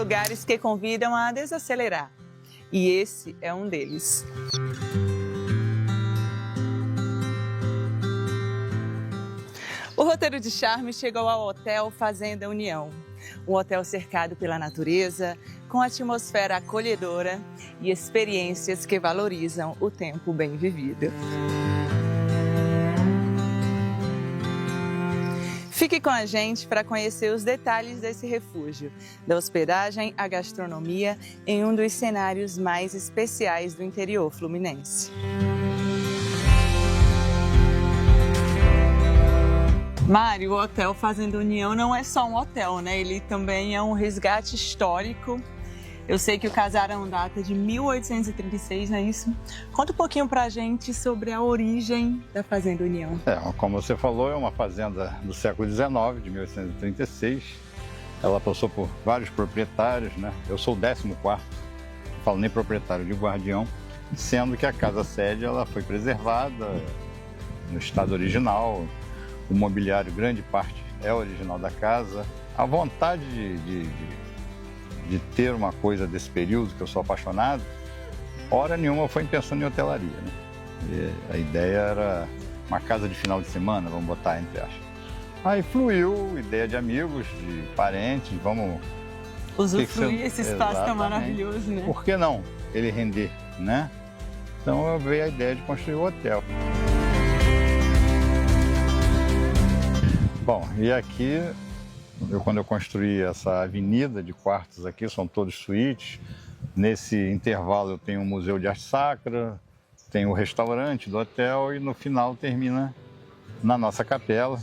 lugares que convidam a desacelerar. E esse é um deles. O roteiro de charme chegou ao Hotel Fazenda União. Um hotel cercado pela natureza, com atmosfera acolhedora e experiências que valorizam o tempo bem vivido. Fique com a gente para conhecer os detalhes desse refúgio, da hospedagem à gastronomia, em um dos cenários mais especiais do interior fluminense. Mário, o Hotel Fazenda União não é só um hotel, né? Ele também é um resgate histórico. Eu sei que o casarão data de 1836, não é isso? Conta um pouquinho pra gente sobre a origem da Fazenda União. Como você falou, é uma fazenda do século XIX, de 1836. Ela passou por vários proprietários, né? Eu sou o 14º, não falo nem proprietário, de guardião, sendo que a casa-sede ela foi preservada no estado original. O mobiliário, grande parte, é original da casa. A vontade de ter uma coisa desse período, que eu sou apaixonado, hora nenhuma foi pensando em hotelaria, né? E a ideia era uma casa de final de semana, vamos botar entre aspas. Aí fluiu, ideia de amigos, de parentes, vamos... Usufruir esse espaço tão maravilhoso, né? Por que não ele render, né? Então eu veio a ideia de construir o hotel. Bom, e aqui, quando eu construí essa avenida de quartos aqui, são todos suítes. Nesse intervalo eu tenho um museu de arte sacra, tenho o restaurante do hotel e no final termina na nossa capela,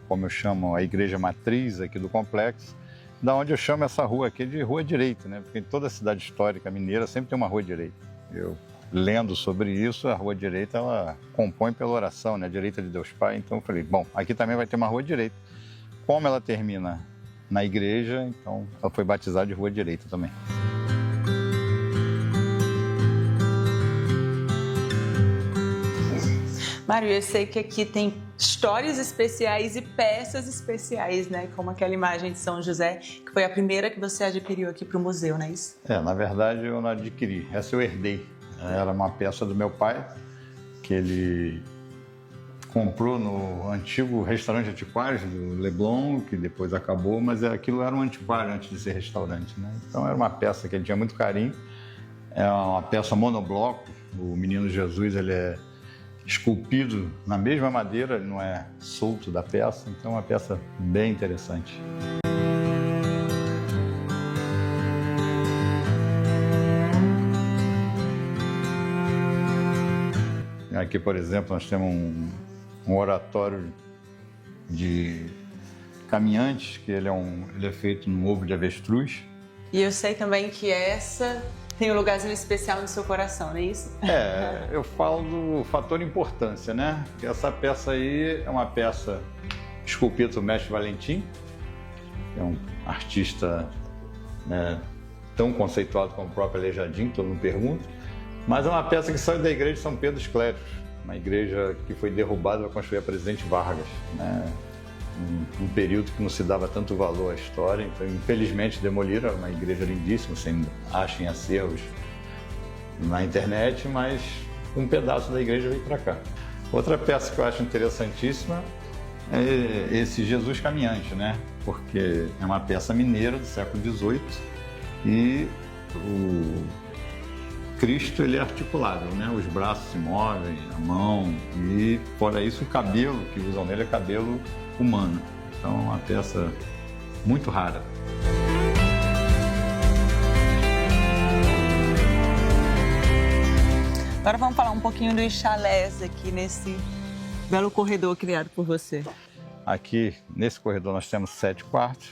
como eu chamo a igreja matriz aqui do complexo, da onde eu chamo essa rua aqui de Rua Direita, né? Porque em toda a cidade histórica mineira sempre tem uma Rua Direita. Eu, lendo sobre isso, a Rua Direita, ela compõe pela oração, né? Direita de Deus Pai. Então eu falei, bom, aqui também vai ter uma Rua Direita. Como ela termina na igreja, então ela foi batizada de Rua Direita também. Mário, eu sei que aqui tem histórias especiais e peças especiais, né? Como aquela imagem de São José, que foi a primeira que você adquiriu aqui para o museu, não é isso? Na verdade eu não adquiri, essa eu herdei. Era uma peça do meu pai, que ele comprou no antigo restaurante Antiquários do Leblon, que depois acabou, mas aquilo era um antiquário antes de ser restaurante, né? Então era uma peça que ele tinha muito carinho. É uma peça monobloco, o Menino Jesus ele é esculpido na mesma madeira, ele não é solto da peça, então é uma peça bem interessante. Aqui, por exemplo, nós temos um oratório de caminhantes, que ele é feito num ovo de avestruz. E eu sei também que essa tem um lugarzinho especial no seu coração, não é isso? Eu falo do fator importância, né? Porque essa peça aí é uma peça esculpida pelo mestre Valentim, que é um artista, né, tão conceituado como o próprio Aleijadinho, todo mundo pergunta. Mas é uma peça que saiu da igreja de São Pedro dos Cléros, uma igreja que foi derrubada para construir a Presidente Vargas, né? Um período que não se dava tanto valor à história, então infelizmente demoliram, uma igreja lindíssima, você acha em acervos na internet, mas um pedaço da igreja veio para cá. Outra peça que eu acho interessantíssima é esse Jesus Caminhante, né? Porque é uma peça mineira do século XVIII e o Cristo ele é articulável, né? Os braços se movem, a mão e, fora isso, o cabelo que usam nele é cabelo humano. Então é uma peça muito rara. Agora vamos falar um pouquinho dos chalés aqui nesse belo corredor criado por você. Aqui, nesse corredor, nós temos 7 quartos,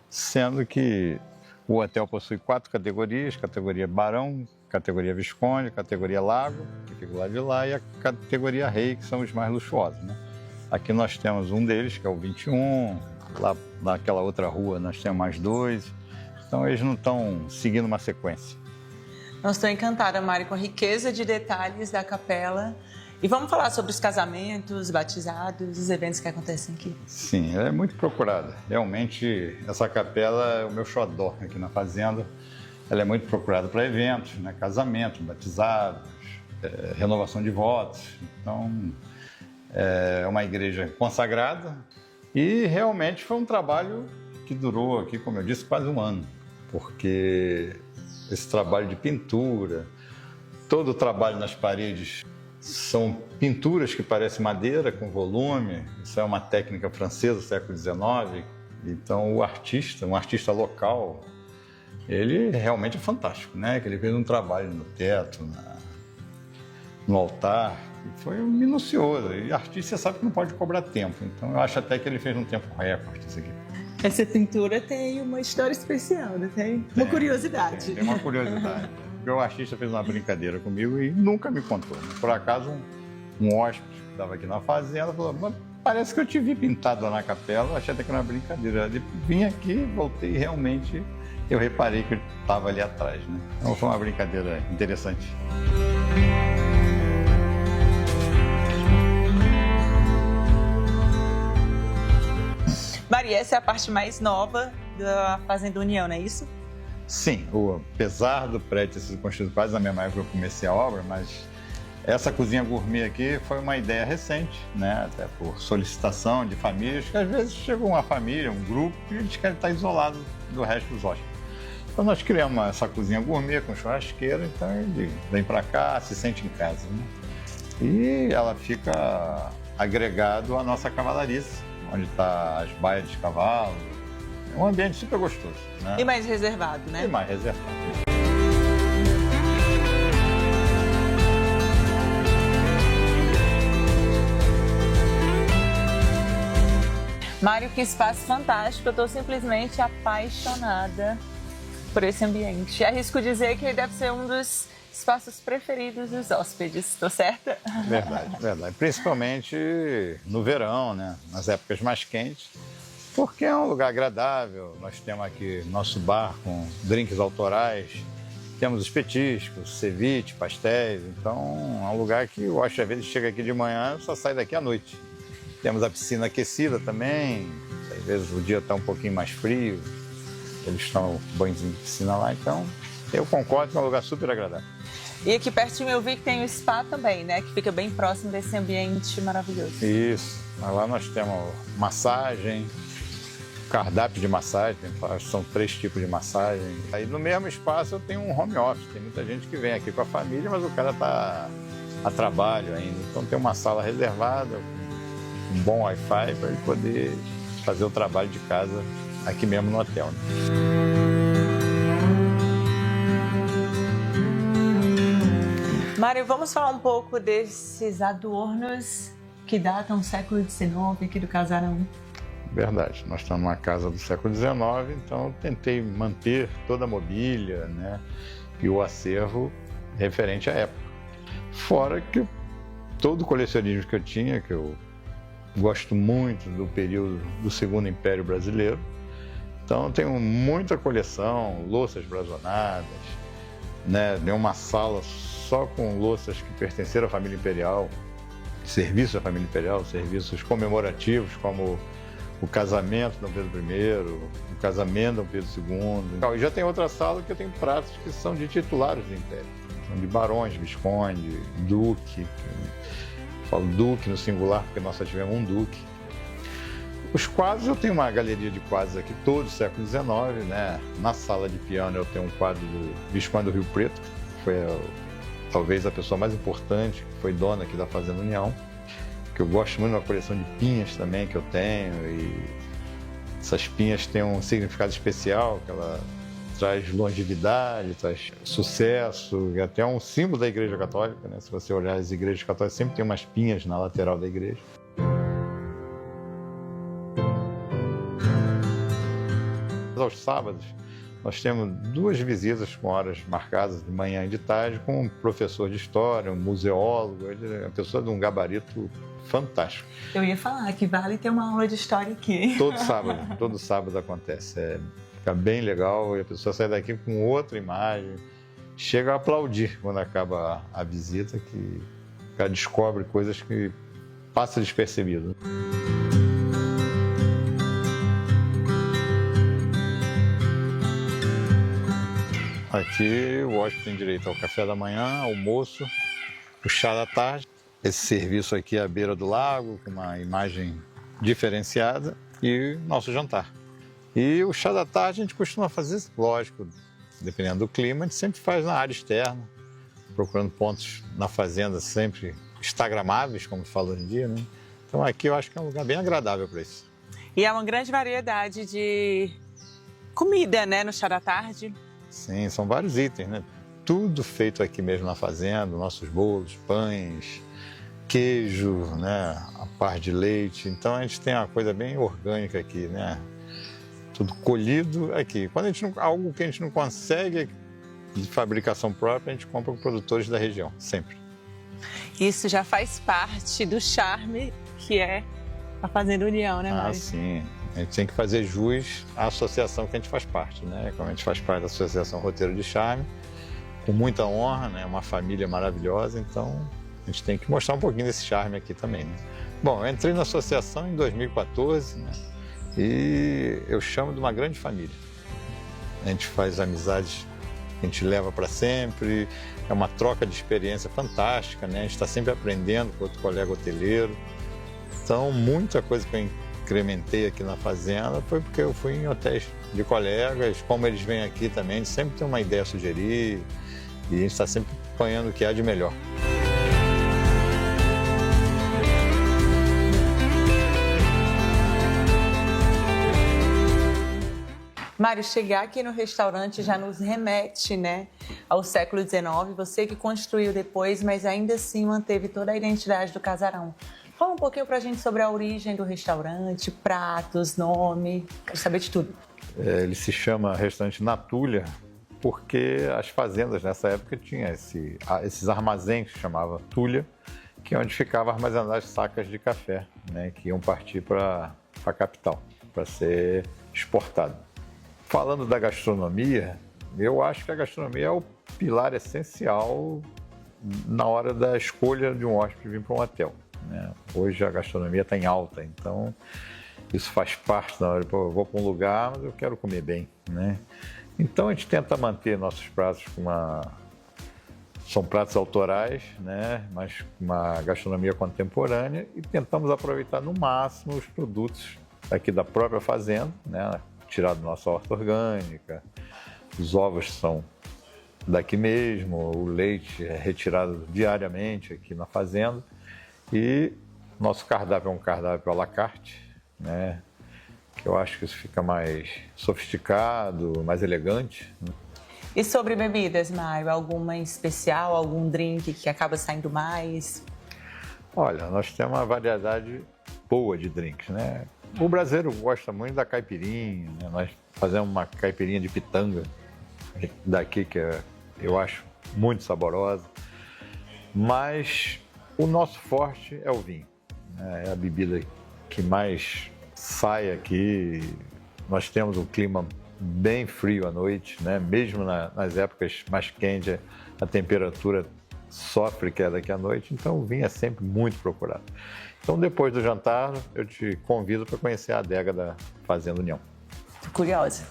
sendo que o hotel possui 4 categorias: categoria Barão, categoria Visconde, categoria Lago, que fica lá de lá, e a categoria Rei, que são os mais luxuosos, né? Aqui nós temos um deles, que é o 21, lá naquela outra rua nós temos mais 2, então eles não estão seguindo uma sequência. Nós estou encantada, Mari, com a riqueza de detalhes da capela E vamos falar sobre os casamentos, batizados, os eventos que acontecem aqui. Sim, ela é muito procurada. Realmente, essa capela é o meu xodó aqui na fazenda. Ela é muito procurada para eventos, né? Casamentos, batizados, renovação de votos. Então, é uma igreja consagrada e realmente foi um trabalho que durou aqui, como eu disse, quase um ano, porque esse trabalho de pintura, todo o trabalho nas paredes são pinturas que parecem madeira com volume. Isso é uma técnica francesa do século XIX. Então, o artista, um artista local, ele realmente é fantástico, né? Que ele fez um trabalho no teto, no altar, foi minucioso. E artista, você sabe que não pode cobrar tempo. Então, eu acho até que ele fez um tempo recorde isso aqui. Essa pintura tem uma história especial, né? Tem uma curiosidade. Tem uma curiosidade. O artista fez uma brincadeira comigo e nunca me contou. Por acaso, um hóspede que estava aqui na fazenda falou: mas parece que eu te vi pintado lá na capela. Eu achei até que era uma brincadeira. Eu vim aqui, voltei e realmente eu reparei que ele estava ali atrás, né? Então foi uma brincadeira interessante. Maria, essa é a parte mais nova da Fazenda União, não é isso? Sim, apesar do prédio ter sido construído quase na mesma época que eu comecei a obra, mas essa cozinha gourmet aqui foi uma ideia recente, né? Até por solicitação de famílias, que às vezes chega uma família, um grupo, e eles querem estar isolados do resto dos hóspedes. Então nós criamos essa cozinha gourmet com churrasqueira, então ele vem para cá, se sente em casa, né? E ela fica agregado à nossa cavalariça, onde está as baias de cavalo. É um ambiente super gostoso, né? E mais reservado, né? E mais reservado. Mário, que espaço fantástico. Eu estou simplesmente apaixonada por esse ambiente. Arrisco dizer que ele deve ser um dos espaços preferidos dos hóspedes, estou certa? Verdade, verdade. Principalmente no verão, né? Nas épocas mais quentes, porque é um lugar agradável. Nós temos aqui nosso bar com drinks autorais, temos os petiscos, ceviche, pastéis. Então é um lugar que o hóspede às vezes chega aqui de manhã e só sai daqui à noite. Temos a piscina aquecida também, às vezes o dia está um pouquinho mais frio, eles estão banhozinho de piscina lá, então eu concordo que é um lugar super agradável. E aqui pertinho eu vi que tem o spa também, né? Que fica bem próximo desse ambiente maravilhoso. Isso. Lá nós temos massagem, cardápio de massagem, são 3 tipos de massagem. Aí no mesmo espaço eu tenho um home office. Tem muita gente que vem aqui com a família, mas o cara está a trabalho ainda. Então tem uma sala reservada, um bom Wi-Fi para ele poder fazer o trabalho de casa aqui mesmo no hotel, né? Mário, vamos falar um pouco desses adornos que datam do século XIX aqui do casarão. Verdade, nós estamos numa casa do século XIX, então eu tentei manter toda a mobília, né, e o acervo referente à época. Fora que todo o colecionismo que eu tinha, que eu gosto muito do período do Segundo Império Brasileiro, então eu tenho muita coleção, louças blasonadas, né, tem uma sala só com louças que pertenceram à família imperial, serviços da família imperial, serviços comemorativos, como o casamento de Dom Pedro I, o casamento de Dom Pedro II. E já tem outra sala que eu tenho pratos que são de titulares do Império. São de barões, visconde, duque. Eu falo duque no singular porque nós só tivemos um duque. Os quadros, eu tenho uma galeria de quadros aqui, todos do século XIX, né? Na sala de piano eu tenho um quadro do Visconde do Rio Preto, que foi talvez a pessoa mais importante, que foi dona aqui da Fazenda União, que eu gosto muito da coleção de pinhas também que eu tenho, e essas pinhas têm um significado especial, que ela traz longevidade, traz sucesso, e até um símbolo da Igreja Católica, né? Se você olhar as igrejas católicas, sempre tem umas pinhas na lateral da igreja. Aos sábados, nós temos 2 visitas com horas marcadas de manhã e de tarde com um professor de história, um museólogo, ele é uma pessoa de um gabarito fantástico. Eu ia falar que vale ter uma aula de história aqui. Todo sábado acontece. Fica bem legal e a pessoa sai daqui com outra imagem, chega a aplaudir quando acaba a visita, que O cara descobre coisas que passam despercebido. Aqui o hóspede tem direito ao café da manhã, almoço, o chá da tarde. Esse serviço aqui à beira do lago, com uma imagem diferenciada, e nosso jantar. E o chá da tarde a gente costuma fazer, lógico, dependendo do clima, a gente sempre faz na área externa, procurando pontos na fazenda sempre instagramáveis, como fala hoje em dia, né? Então aqui eu acho que é um lugar bem agradável para isso. E há uma grande variedade de comida, né, no chá da tarde. Sim, são vários itens, né? Tudo feito aqui mesmo na fazenda, nossos bolos, pães, queijo, né? A parte de leite. Então a gente tem uma coisa bem orgânica aqui, né? Tudo colhido aqui. Quando a gente não, algo que a gente não consegue de fabricação própria, a gente compra com produtores da região, sempre. Isso já faz parte do charme que é a Fazenda União, né, Mário? Ah, sim. A gente tem que fazer jus à associação que a gente faz parte, né? Como a gente faz parte da Associação Roteiro de Charme, com muita honra, né? Uma família maravilhosa, então a gente tem que mostrar um pouquinho desse charme aqui também, né? Bom, eu entrei na associação em 2014, né? E eu chamo de uma grande família. A gente faz amizades que a gente leva para sempre, é uma troca de experiência fantástica, né? A gente está sempre aprendendo com outro colega hoteleiro. Então, muita coisa que eu incrementei aqui na fazenda foi porque eu fui em hotéis de colegas, como eles vêm aqui também, a gente sempre tem uma ideia a sugerir e a gente está sempre apanhando o que há de melhor. Mário, chegar aqui no restaurante já nos remete, né, ao século XIX. Você que construiu depois, mas ainda assim manteve toda a identidade do casarão. Fala um pouquinho pra gente sobre a origem do restaurante, pratos, nome, quero saber de tudo. Ele se chama Restaurante Natulha porque as fazendas nessa época tinham esses armazéns que chamava Tulha, que é onde ficava armazenadas as sacas de café, né, que iam partir para a capital, para ser exportado. Falando da gastronomia, eu acho que a gastronomia é o pilar essencial na hora da escolha de um hóspede vir para um hotel, né? Hoje a gastronomia está em alta, então isso faz parte na hora, eu vou para um lugar, mas eu quero comer bem, né? Então a gente tenta manter nossos pratos são pratos autorais, né? Mas com uma gastronomia contemporânea e tentamos aproveitar no máximo os produtos aqui da própria fazenda, né? Tirado da nossa horta orgânica, os ovos são daqui mesmo, o leite é retirado diariamente aqui na fazenda e nosso cardápio é um cardápio à la carte, né? Que eu acho que isso fica mais sofisticado, mais elegante. E sobre bebidas, Mário, alguma em especial, algum drink que acaba saindo mais? Olha, nós temos uma variedade boa de drinks, né? O brasileiro gosta muito da caipirinha, né? Nós fazemos uma caipirinha de pitanga daqui que eu acho muito saborosa, mas o nosso forte é o vinho, né? É a bebida que mais sai aqui. Nós temos um clima bem frio à noite, né? Mesmo nas épocas mais quentes, a temperatura sofre queda aqui à noite, então o vinho é sempre muito procurado. Então, depois do jantar, eu te convido para conhecer a adega da Fazenda União. Tô curiosa.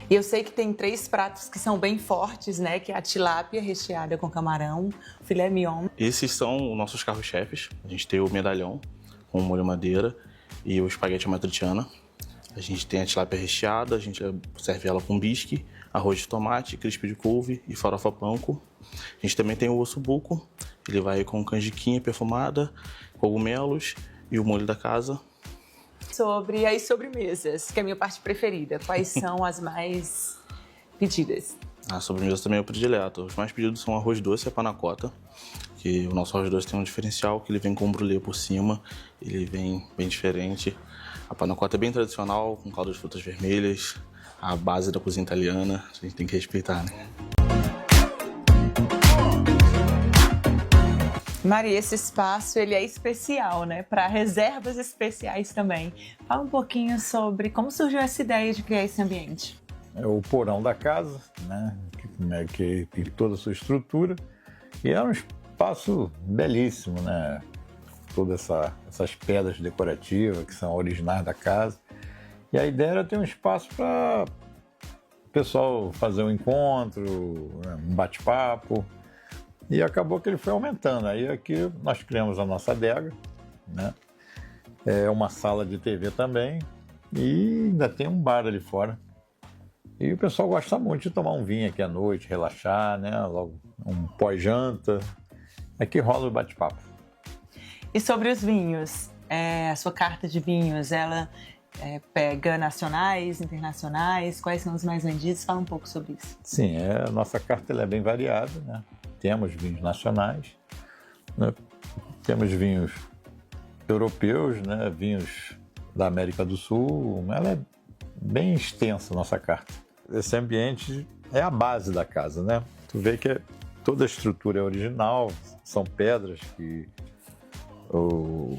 E eu sei que tem 3 pratos que são bem fortes, né? Que é a tilápia recheada com camarão, o filé mignon. Esses são os nossos carros-chefes. A gente tem o medalhão com molho madeira e o espaguete amatriciana. A gente tem a tilápia recheada, a gente serve ela com bisque, arroz de tomate, crisp de couve e farofa panko. A gente também tem o osso buco, ele vai com canjiquinha perfumada, cogumelos e o molho da casa. Sobre as sobremesas, que é a minha parte preferida, quais são as mais pedidas? A sobremesa também é o predileto. Os mais pedidos são arroz doce e a panacota, que o nosso arroz doce tem um diferencial, que ele vem com brulê por cima, ele vem bem diferente. A panacota é bem tradicional, com caldo de frutas vermelhas, a base da cozinha italiana, a gente tem que respeitar, né? Mari, esse espaço ele é especial, né? Para reservas especiais também. Fala um pouquinho sobre como surgiu essa ideia de criar esse ambiente. É o porão da casa, né? Que tem toda a sua estrutura. E é um espaço belíssimo, né? Todas essas pedras decorativas que são originais da casa. E a ideia era ter um espaço para o pessoal fazer um encontro, né? Um bate-papo. E acabou que ele foi aumentando. Aí aqui nós criamos a nossa adega, né? É uma sala de TV também. E ainda tem um bar ali fora. E o pessoal gosta muito de tomar um vinho aqui à noite, relaxar, né? Logo um pós-janta. Aqui rola o bate-papo. E sobre os vinhos, a sua carta de vinhos, ela pega nacionais, internacionais? Quais são os mais vendidos? Fala um pouco sobre isso. Sim, a nossa carta ela é bem variada, né? Temos vinhos nacionais, né? Temos vinhos europeus, né? Vinhos da América do Sul. Ela é bem extensa a nossa carta. Esse ambiente é a base da casa, né? Tu vê que toda a estrutura é original, são pedras que o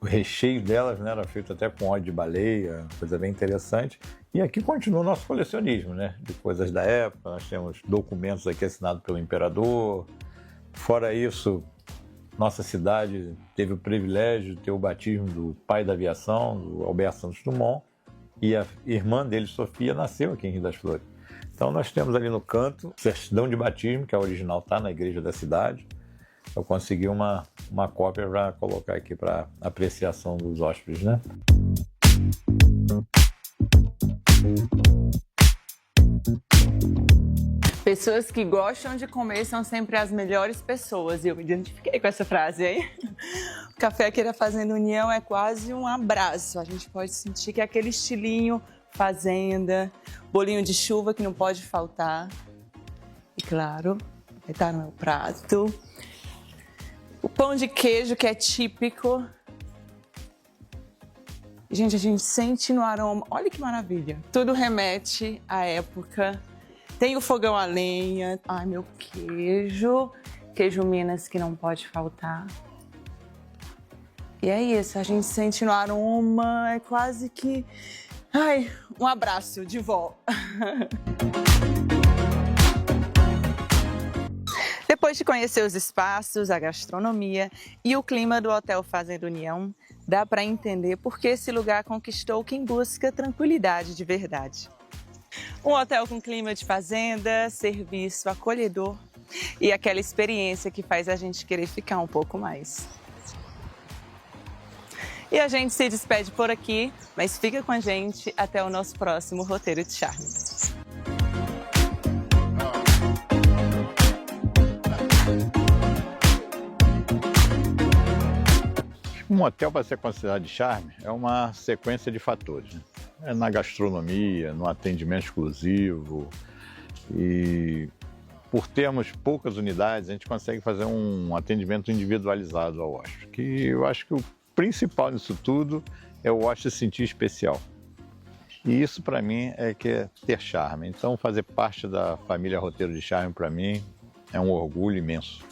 recheio delas, né, era feito até com óleo de baleia, coisa bem interessante. E aqui continua o nosso colecionismo, né, de coisas da época. Nós temos documentos aqui assinados pelo imperador. Fora isso, nossa cidade teve o privilégio de ter o batismo do pai da aviação, do Alberto Santos Dumont, e a irmã dele, Sofia, nasceu aqui em Rio das Flores. Então nós temos ali no canto certidão de batismo, que a original está na igreja da cidade. Eu consegui uma cópia para colocar aqui para apreciação dos hóspedes, né? Pessoas que gostam de comer são sempre as melhores pessoas. E eu me identifiquei com essa frase aí. O café aqui da Fazenda União é quase um abraço. A gente pode sentir que é aquele estilinho fazenda, bolinho de chuva que não pode faltar. E claro, vai estar no meu prato. O pão de queijo que é típico. Gente, a gente sente no aroma. Olha que maravilha. Tudo remete à época. Tem o fogão a lenha. Ai, meu queijo. Queijo Minas que não pode faltar. E é isso, a gente sente no aroma. É quase que... Ai, um abraço de vó. Depois de conhecer os espaços, a gastronomia e o clima do Hotel Fazenda União, dá para entender por que esse lugar conquistou quem busca tranquilidade de verdade. Um hotel com clima de fazenda, serviço acolhedor e aquela experiência que faz a gente querer ficar um pouco mais. E a gente se despede por aqui, mas fica com a gente até o nosso próximo Roteiro de Charme. Um hotel, para ser considerado de charme, é uma sequência de fatores, né? É na gastronomia, no atendimento exclusivo e por termos poucas unidades, a gente consegue fazer um atendimento individualizado ao hóspede. Que eu acho que o principal nisso tudo é o hóspede se sentir especial. E isso, para mim, é que é ter charme. Então, fazer parte da família Roteiro de Charme, para mim, é um orgulho imenso.